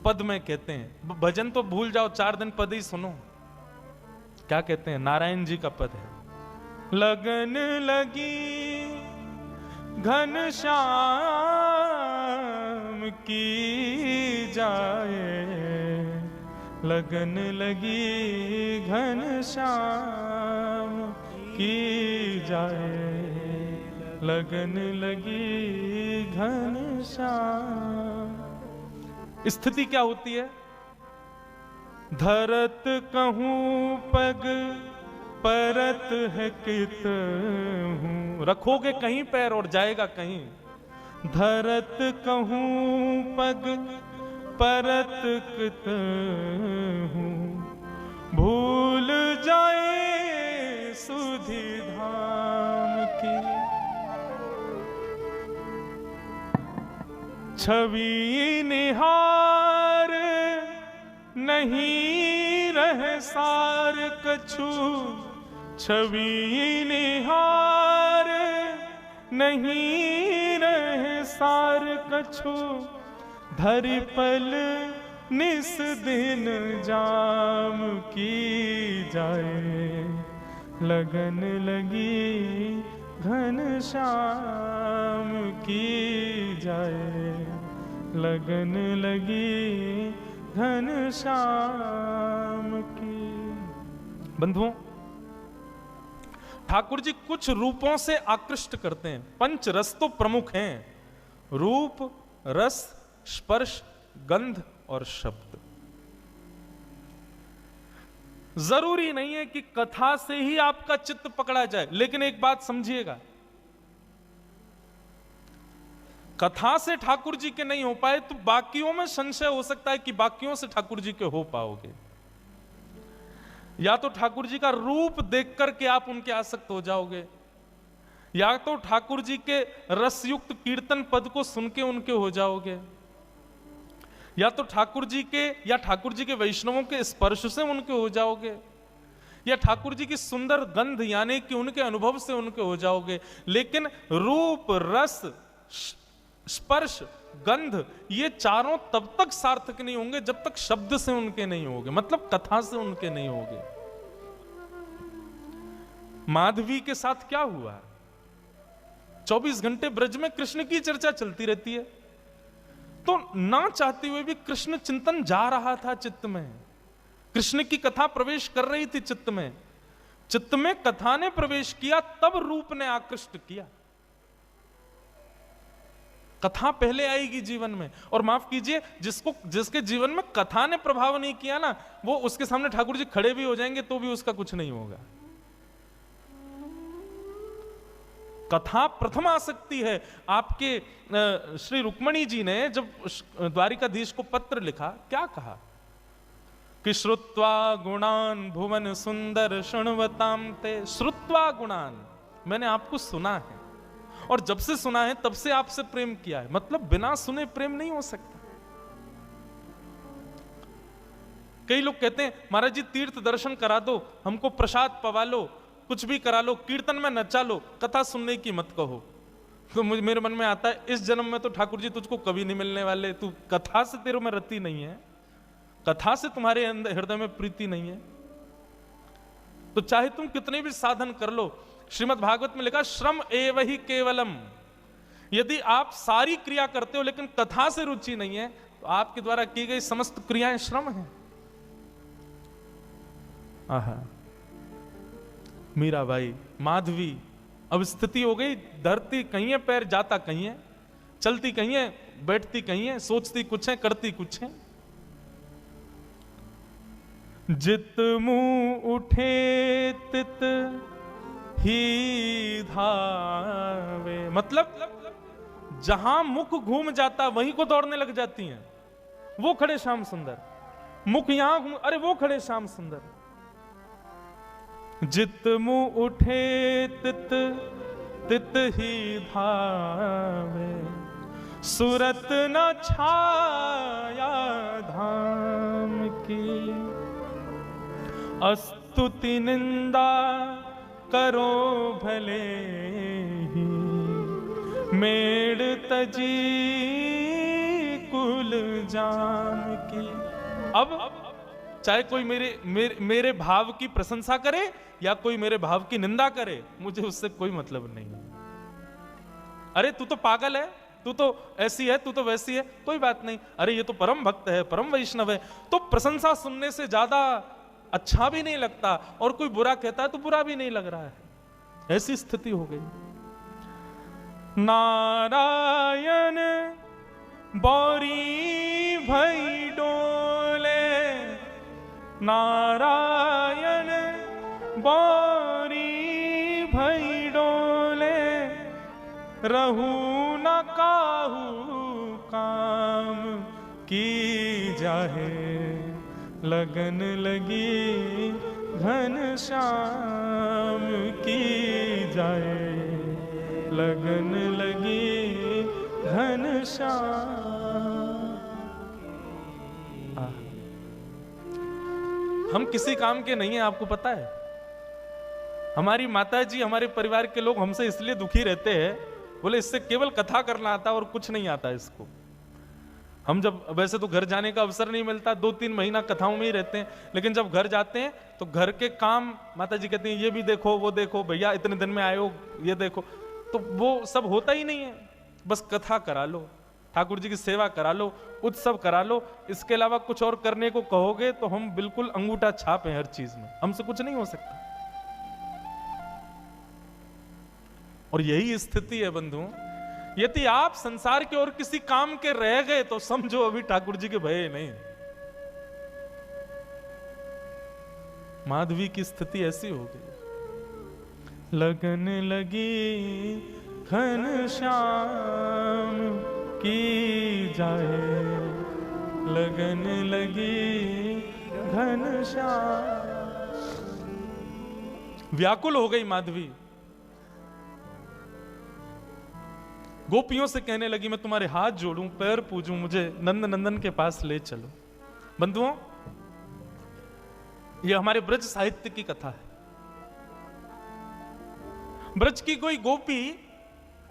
Speaker 1: पद में कहते हैं, भजन तो भूल जाओ, 4 दिन पद ही सुनो। क्या कहते हैं? नारायण जी का पद है, लगन लगी घन श्याम की जाए, लगन लगी घन श्याम की जाए, लगन लगी घन श्याम। स्थिति क्या होती है? धरत कहूं पग परत है कित हूं, रखोगे कहीं पैर और जाएगा कहीं। धरत कहूं पग परत कित हूं, भूल जाए सुधि धाम की। छवि निहार नहीं रह सार कछु, छवि निहार नहीं रह सार कछु, धरि पल निस दिन जाम की जाए, लगन लगी घन श्याम की जाए, लगन लगी घन श्याम की। बंधुओं, ठाकुर जी कुछ रूपों से आकृष्ट करते हैं। पंच रस तो प्रमुख हैं, रूप, रस, स्पर्श, गंध और शब्द। जरूरी नहीं है कि कथा से ही आपका चित्त पकड़ा जाए, लेकिन एक बात समझिएगा, कथा से ठाकुर जी के नहीं हो पाए तो बाकियों में संशय हो सकता है कि बाकियों से ठाकुर जी के हो पाओगे। या तो ठाकुर जी का रूप देख करके आप उनके आसक्त हो जाओगे, या तो ठाकुर जी के रसयुक्त कीर्तन पद को सुन के उनके हो जाओगे, या तो ठाकुर जी के या ठाकुर जी के वैष्णवों के स्पर्श से उनके हो जाओगे, या ठाकुर जी की सुंदर गंध यानी कि उनके अनुभव से उनके हो जाओगे। लेकिन रूप, रस, स्पर्श, गंध, ये चारों तब तक सार्थक नहीं होंगे जब तक शब्द से उनके नहीं होंगे, मतलब कथा से उनके नहीं होंगे। माधवी के साथ क्या हुआ? 24 घंटे ब्रज में कृष्ण की चर्चा चलती रहती है, तो ना चाहते हुए भी कृष्ण चिंतन जा रहा था चित्त में, कृष्ण की कथा प्रवेश कर रही थी चित्त में। चित्त में कथा ने प्रवेश किया, तब रूप ने आकृष्ट किया। कथा पहले आएगी जीवन में। और माफ कीजिए, जिसके जीवन में कथा ने प्रभाव नहीं किया ना, वो उसके सामने ठाकुर जी खड़े भी हो जाएंगे तो भी उसका कुछ नहीं होगा। कथा प्रथम आसक्ति है। आपके श्री रुक्मणी जी ने जब द्वारिकाधीश को पत्र लिखा, क्या कहा कि श्रुत्वा गुणान भुवन सुंदर शृण्वताम ते। श्रुत्वा गुणान, मैंने आपको सुना है, और जब से सुना है तब से आपसे प्रेम किया है। मतलब बिना सुने प्रेम नहीं हो सकता। कई लोग कहते हैं महाराज जी तीर्थ दर्शन करा दो, हमको प्रसाद पवा लो, कुछ भी करा लो, कीर्तन में नचा लो, कथा सुनने की मत कहो। तो मेरे मन में आता है, इस जन्म में तो ठाकुर जी तुझको कभी नहीं मिलने वाले, तू कथा से तेरे में रति नहीं है। कथा से तुम्हारे अंदर हृदय में प्रीति नहीं है तो चाहे तुम कितने भी साधन कर लो, श्रीमद् भागवत में लिखा श्रम एव ही केवलम, यदि आप सारी क्रिया करते हो लेकिन कथा से रुचि नहीं है तो आपके द्वारा की गई समस्त क्रियाएं श्रम हैं। आहा, मीराबाई, माधवी, अब स्थिति हो गई, धरती कहीं है, पैर जाता कहीं है, चलती कहीं है, बैठती कहीं है, सोचती कुछ है, करती कुछ है। जित मुंह उठे तित ही धावे, मतलब जहां मुख घूम जाता वहीं को दौड़ने लग जाती हैं। वो खड़े श्याम सुंदर, मुख यहां घूम, अरे वो खड़े श्याम सुंदर। जित मुंह उठे तित तित ही धावे, सुरत न छाया धाम की। अस्तुति निंदा करो भले ही, मेड़ तजी कुल जाम की। अब चाहे कोई मेरे भाव की प्रशंसा करे या कोई मेरे भाव की निंदा करे, मुझे उससे कोई मतलब नहीं। अरे तू तो पागल है, तू तो ऐसी है, तू तो वैसी है, कोई बात नहीं। अरे ये तो परम भक्त है, परम वैष्णव है, तो प्रशंसा सुनने से ज्यादा अच्छा भी नहीं लगता, और कोई बुरा कहता है तो बुरा भी नहीं लग रहा है। ऐसी स्थिति हो गई। नारायण बौरी भई डोले, नारायण बौरी भई डोले, रहू न काहू काम की जाहे, लगन लगी घन श्याम की जाए, लगन लगी घन श्याम। हम किसी काम के नहीं है, आपको पता है। हमारी माता जी, हमारे परिवार के लोग हमसे इसलिए दुखी रहते हैं, बोले इससे केवल कथा करना आता और कुछ नहीं आता इसको। हम जब, वैसे तो घर जाने का अवसर नहीं मिलता, 2-3 महीना कथाओं में ही रहते हैं, लेकिन जब घर जाते हैं तो घर के काम माता जी कहती हैं ये भी देखो वो देखो, भैया इतने दिन में आए हो ये देखो, तो वो सब होता ही नहीं है। बस कथा करा लो, ठाकुर जी की सेवा करा लो, उत्सव करा लो, इसके अलावा कुछ और करने को कहोगे तो हम बिल्कुल अंगूठा छाप हैं हर चीज में, हमसे कुछ नहीं हो सकता। और यही स्थिति है बंधुओं। यदि आप संसार के और किसी काम के रह गए तो समझो अभी ठाकुर जी के भय नहीं। माधवी की स्थिति ऐसी हो गई। लगन लगी घन श्याम की जाए, लगन लगी घन श्याम। व्याकुल हो गई माधवी, गोपियों से कहने लगी मैं तुम्हारे हाथ जोड़ूं, पैर पूजूं, मुझे नंद नंदन के पास ले चलो। बंधुओं, यह हमारे ब्रज साहित्य की कथा है। ब्रज की कोई गोपी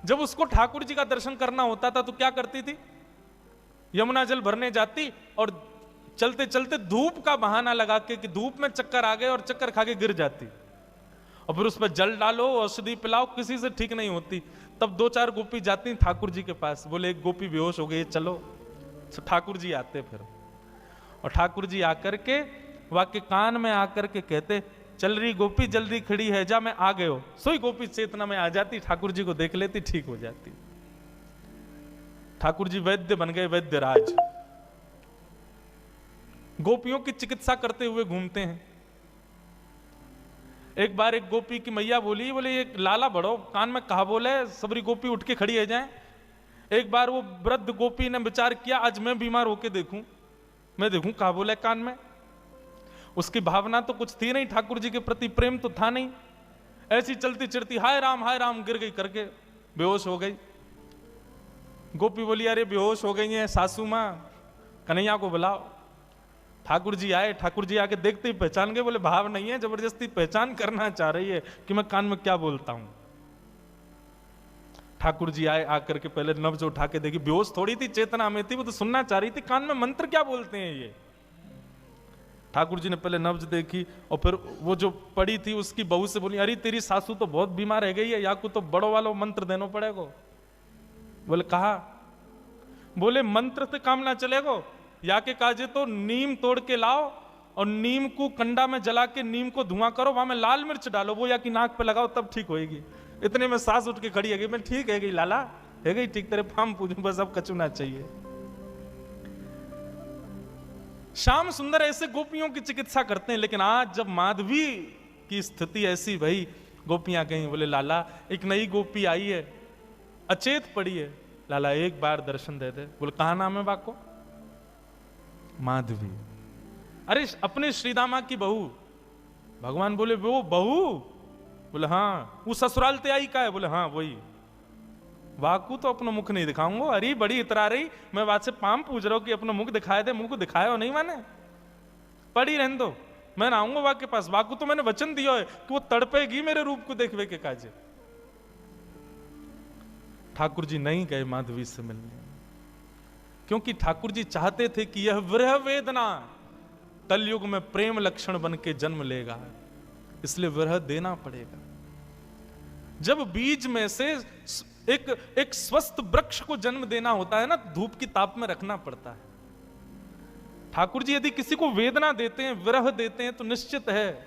Speaker 1: जब उसको ठाकुर जी का दर्शन करना होता था तो क्या करती थी? यमुना जल भरने जाती और चलते चलते धूप का बहाना लगा के कि धूप में चक्कर आ गए और चक्कर खा के गिर जाती, और फिर उस पर जल डालो, औषधि पिलाओ, किसी से ठीक नहीं होती। तब 2-4 गोपी जाती ठाकुर जी के पास, बोले एक गोपी बेहोश हो गई, चलो। तो ठाकुर जी आते फिर, और ठाकुर जी आकर के वाके कान में आकर के कहते चल रही गोपी जल्दी खड़ी है जा, मैं आ गए हो। सोई गोपी चेतना में आ जाती, ठाकुर जी को देख लेती, ठीक हो जाती। ठाकुर जी वैद्य बन गए, वैद्य राज। गोपियों की चिकित्सा करते हुए घूमते हैं। एक बार एक गोपी की मैया बोली, बोले ये लाला बड़ो कान में कहा बोले, सबरी गोपी उठ के खड़ी है जाए। एक बार वो वृद्ध गोपी ने विचार किया आज मैं बीमार होके देखूं, मैं देखूं कहा बोले कान में। उसकी भावना तो कुछ थी नहीं, ठाकुर जी के प्रति प्रेम तो था नहीं। ऐसी चलती चलती हाय राम गिर गई करके बेहोश हो गई। गोपी बोली अरे बेहोश हो गई है सासू माँ, कन्हैया को बुलाओ। ठाकुर जी आए, ठाकुर जी आके देखते ही पहचान गए, बोले भाव नहीं है, जबरदस्ती पहचान करना चाह रही है कि मैं कान में क्या बोलता हूं। ठाकुर जी आए, आकर के पहले नब्ज उठा के देखी, बेहोश थोड़ी थी, चेतना में थी, वो तो सुनना चाह रही थी कान में मंत्र क्या बोलते हैं ये। ठाकुर जी ने पहले नब्ज देखी और फिर वो जो पड़ी थी उसकी बहू से बोली, अरे तेरी सासू तो बहुत बीमार रह गई है, या को तो बड़ो वालो मंत्र देना पड़ेगा। बोले कहा? बोले मंत्र से काम ना चलेगो, या के काजे तो नीम तोड़ के लाओ और नीम को कंडा में जला के नीम को धुआं करो, वहां में लाल मिर्च डालो, वो या की नाक पे लगाओ तब ठीक होएगी। इतने में सास उठ के खड़ी है गई, मैं ठीक है गई लाला, है गई ठीक, तेरे फार्म पूजू, बस अब कचू ना चाहिए। श्याम सुंदर ऐसे गोपियों की चिकित्सा करते हैं, लेकिन आज जब माधवी की स्थिति ऐसी भई, गोपियां कहीं बोले लाला एक नई गोपी आई है, अचेत पड़ी है, लाला एक बार दर्शन दे दे। बोले कहा नाम है बाको? माधवी। अरे अपने श्रीदामा की बहू। भगवान बोले वो बहू? बोले हाँ। वो ससुराल ते आई का है? बोले हाँ वही। वाकू तो अपना मुख नहीं दिखाऊंगा। अरे बड़ी इतरा रही, मैं बात से पाम पूछ रहा हूं कि अपना मुख दिखाए दे, मुंह को दिखाया हो नहीं माने, पड़ी रहने दो, मैं ना आऊंगा वाक के पास। वाकू तो मैंने वचन दिया है कि वो तड़पेगी मेरे रूप को देखवे के काजे। ठाकुर जी नहीं गए माधवी से मिलने, क्योंकि ठाकुर जी चाहते थे कि यह विरह वेदना कलयुग में प्रेम लक्षण बन के जन्म लेगा, इसलिए विरह देना पड़ेगा। जब बीज में से एक स्वस्थ वृक्ष को जन्म देना होता है ना, धूप की ताप में रखना पड़ता है। ठाकुर जी यदि किसी को वेदना देते हैं, विरह देते हैं, तो निश्चित है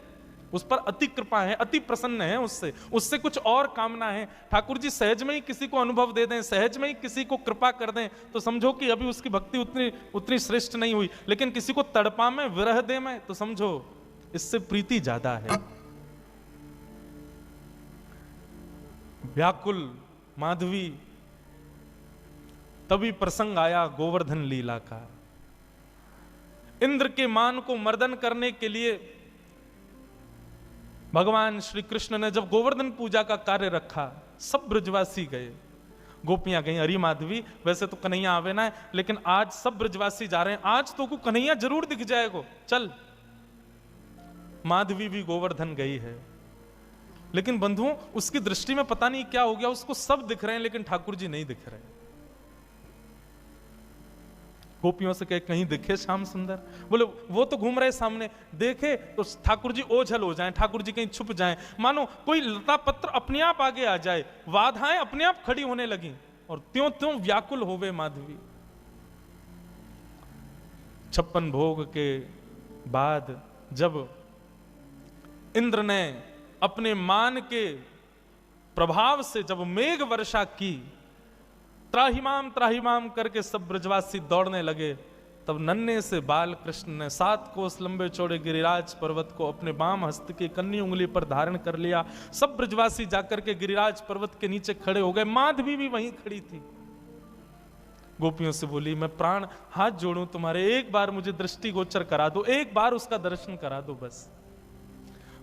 Speaker 1: उस पर अति कृपा है, अति प्रसन्न है, उससे कुछ और कामना है। ठाकुर जी सहज में ही किसी को अनुभव दे दें, सहज में ही किसी को कृपा कर दें, तो समझो कि अभी उसकी भक्ति उतनी श्रेष्ठ नहीं हुई। लेकिन किसी को तड़पा में, विरह दे में, तो समझो इससे प्रीति ज्यादा है। व्याकुल माधवी, तभी प्रसंग आया गोवर्धन लीला का। इंद्र के मान को मर्दन करने के लिए भगवान श्री कृष्ण ने जब गोवर्धन पूजा का कार्य रखा, सब ब्रजवासी गए, गोपियां गई। अरे माधवी वैसे तो कन्हैया आवे ना है, लेकिन आज सब ब्रजवासी जा रहे हैं, आज तो को कन्हैया जरूर दिख जाएगा, चल। माधवी भी गोवर्धन गई है, लेकिन बंधुओं उसकी दृष्टि में पता नहीं क्या हो गया, उसको सब दिख रहे हैं लेकिन ठाकुर जी नहीं दिख रहे। गोपियों से कहे कहीं दिखे श्याम सुंदर? बोले वो तो घूम रहे सामने, देखे तो ठाकुर जी ओझल हो जाएं, ठाकुर जी कहीं छुप जाएं, मानो कोई लता पत्र अपने आप आगे आ जाए, बाधाएं अपने आप खड़ी होने लगी और त्यों त्यों व्याकुल हो गए माधवी। 56 भोग के बाद जब इंद्र ने अपने मान के प्रभाव से जब मेघ वर्षा की, त्राहिमाम करके सब ब्रजवासी दौड़ने लगे, तब नन्हे से बाल कृष्ण ने 7 कोस लंबे चौड़े गिरिराज पर्वत को अपने बाम हस्त की कन्नी उंगली पर धारण कर लिया। सब ब्रजवासी जाकर के गिरिराज पर्वत के नीचे खड़े हो गए। माधवी भी वहीं खड़ी थी। गोपियों से बोली मैं प्राण हाथ जोड़ूं तुम्हारे, एक बार मुझे दृष्टि गोचर करा दो, एक बार उसका दर्शन करा दो बस।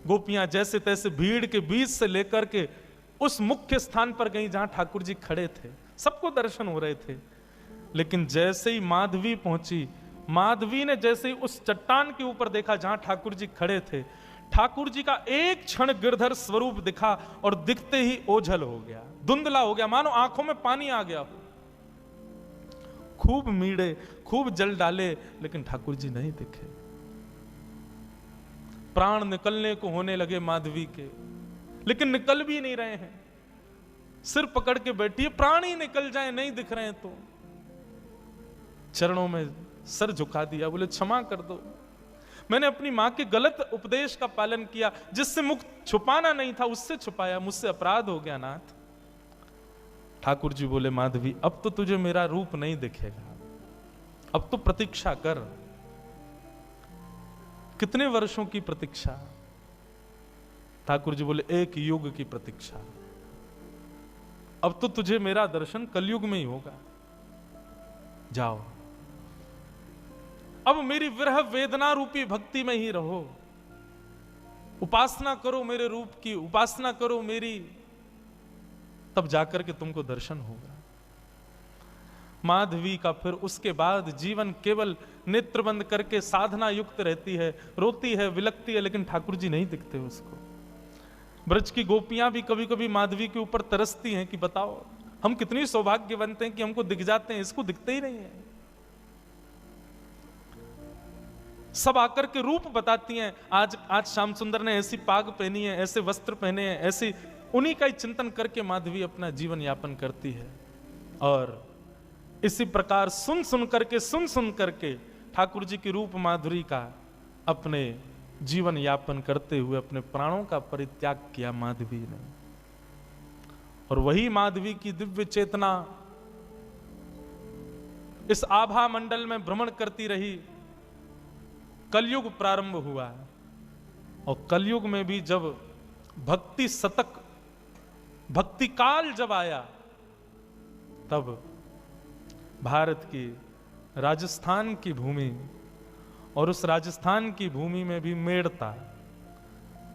Speaker 1: गोपियां जैसे तैसे भीड़ के बीच से लेकर के उस मुख्य स्थान पर गई जहां ठाकुर जी खड़े थे, सबको दर्शन हो रहे थे। लेकिन जैसे ही माधवी पहुंची, माधवी ने जैसे ही उस चट्टान के ऊपर देखा जहां ठाकुर जी खड़े थे, ठाकुर जी का एक क्षण गिरधर स्वरूप दिखा और दिखते ही ओझल हो गया, धुंधला हो गया, मानो आंखों में पानी आ गया। खूब मीड़े, खूब जल डाले, लेकिन ठाकुर जी नहीं दिखे। प्राण निकलने को होने लगे माधवी के, लेकिन निकल भी नहीं रहे हैं। सिर पकड़ के बैठी है, प्राण ही निकल जाए, नहीं दिख रहे हैं तो चरणों में सर झुका दिया, बोले क्षमा कर दो, मैंने अपनी मां के गलत उपदेश का पालन किया, जिससे मुख छुपाना नहीं था उससे छुपाया, मुझसे अपराध हो गया नाथ। ठाकुर जी बोले माधवी अब तो तुझे मेरा रूप नहीं दिखेगा, अब तो प्रतीक्षा कर। कितने वर्षों की प्रतीक्षा? ठाकुर जी बोले 1 युग की प्रतीक्षा। अब तो तुझे मेरा दर्शन कलयुग में ही होगा, जाओ अब मेरी विरह वेदना रूपी भक्ति में ही रहो, उपासना करो मेरे रूप की, उपासना करो मेरी, तब जाकर के तुमको दर्शन होगा। माधवी का फिर उसके बाद जीवन केवल नेत्र बंद करके साधना युक्त रहती है, रोती है, विलकती है, लेकिन ठाकुर जी नहीं दिखते उसको। ब्रज की गोपियां भी कभी कभी माधवी के ऊपर तरसती हैं कि बताओ हम कितनी सौभाग्यवंत हैं कि हमको दिख जाते हैं, इसको दिखते ही नहीं है। सब आकर के रूप बताती हैं। आज श्याम सुंदर ने ऐसी पाग पहनी है, ऐसे वस्त्र पहने हैं, ऐसी, उन्हीं का ही चिंतन करके माधवी अपना जीवन यापन करती है। और इसी प्रकार सुन सुन करके ठाकुर जी की रूप माधुरी का अपने जीवन यापन करते हुए अपने प्राणों का परित्याग किया माधवी ने। और वही माधवी की दिव्य चेतना इस आभा मंडल में भ्रमण करती रही। कलयुग प्रारंभ हुआ, और कलयुग में भी जब भक्ति शतक, भक्ति काल जब आया, तब भारत की राजस्थान की भूमि, और उस राजस्थान की भूमि में भी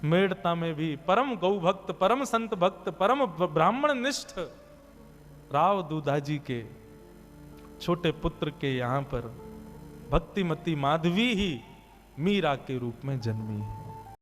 Speaker 1: मेड़ता में भी परम गौ भक्त, परम संत भक्त, परम ब्राह्मण निष्ठ राव दूधाजी के छोटे पुत्र के यहां पर भक्तिमती माधवी ही मीरा के रूप में जन्मी है।